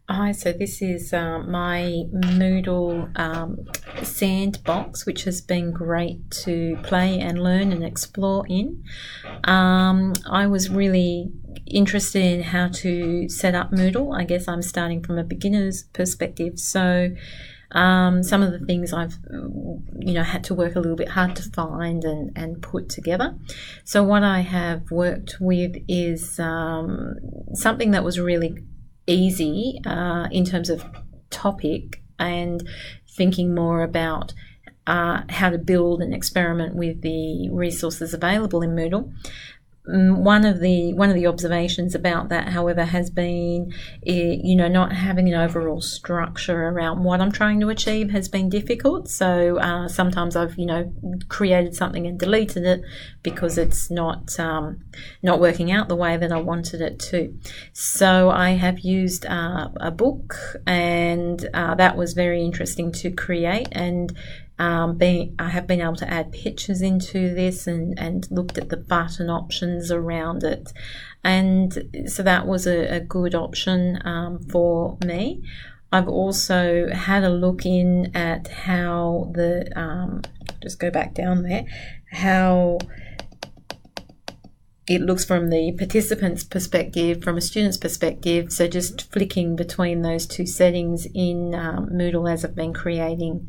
Hi, so this is my Moodle sandbox, which has been great to play and learn and explore in. I was really interested in how to set up Moodle. I guess I'm starting from a beginner's perspective, so some of the things I've had to work a little bit hard to find and put together. So what I have worked with is something that was really easy in terms of topic and thinking more about how to build and experiment with the resources available in Moodle. One of the observations about that, however, has been, not having an overall structure around what I'm trying to achieve has been difficult. So sometimes I've, created something and deleted it because it's not working out the way that I wanted it to. So I have used a book, and that was very interesting to create. And I have been able to add pictures into this and looked at the button options around it, and so that was a good option for me. I've also had a look in at how just go back down there, how it looks from the participant's perspective, from a student's perspective. So just flicking between those two settings in Moodle as I've been creating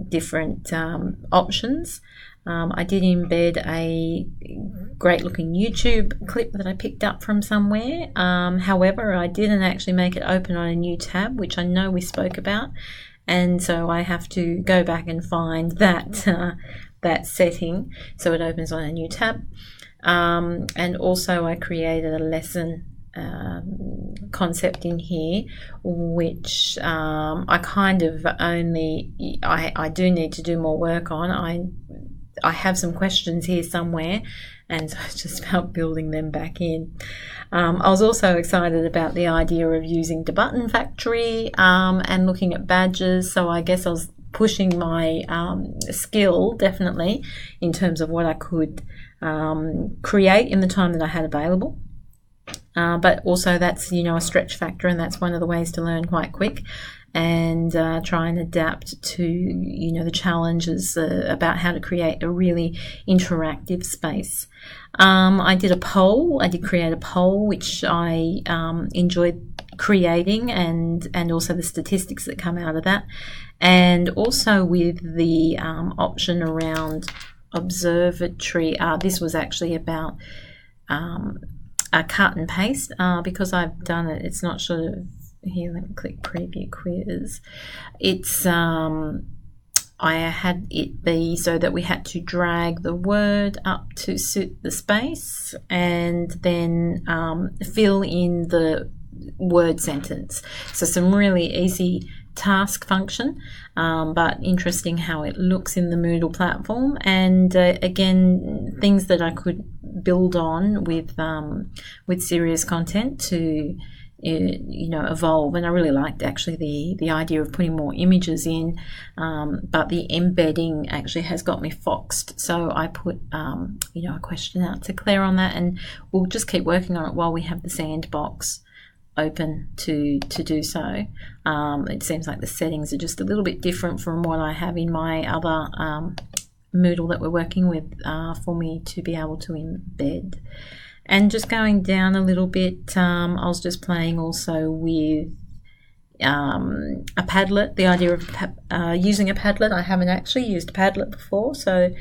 different options. I did embed a great looking YouTube clip that I picked up from somewhere. However, I didn't actually make it open on a new tab, which I know we spoke about. And so I have to go back and find that setting so it opens on a new tab. And also I created a lesson concept in here, which I kind of I do need to do more work on. I have some questions here somewhere, and so it's just about building them back in. I was also excited about the idea of using the Button Factory and looking at badges, so I guess I was pushing my skill definitely in terms of what I could create in the time that I had available. But also that's, a stretch factor, and that's one of the ways to learn quite quick and try and adapt to, the challenges about how to create a really interactive space. I did create a poll, which I enjoyed creating, and also the statistics that come out of that. And also with the option around observatory, this was actually about a cut and paste because I've done it. It's not sort of here. Let me click preview quiz. It's I had it be so that we had to drag the word up to suit the space and then fill in the word sentence. So some really easy task function, but interesting how it looks in the Moodle platform, and again, things that I could build on with serious content to evolve. And I really liked actually the idea of putting more images in, but the embedding actually has got me foxed, so I put a question out to Claire on that, and we'll just keep working on it while we have the sandbox open to do so. It seems like the settings are just a little bit different from what I have in my other Moodle that we're working with for me to be able to embed. And just going down a little bit, I was just playing also with a Padlet, the idea of using a Padlet. I haven't actually used a Padlet before, so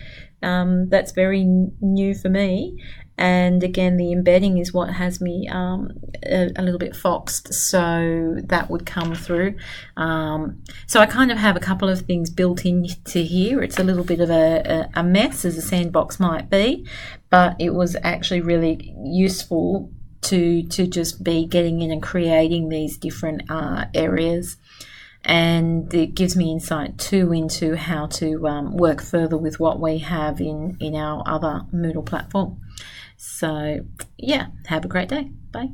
that's very new for me. And again, the embedding is what has me a little bit foxed, so that would come through. So I kind of have a couple of things built into here. It's a little bit of a mess, as a sandbox might be, but it was actually really useful to just be getting in and creating these different areas. And it gives me insight too into how to work further with what we have in our other Moodle platform. So yeah, have a great day. Bye.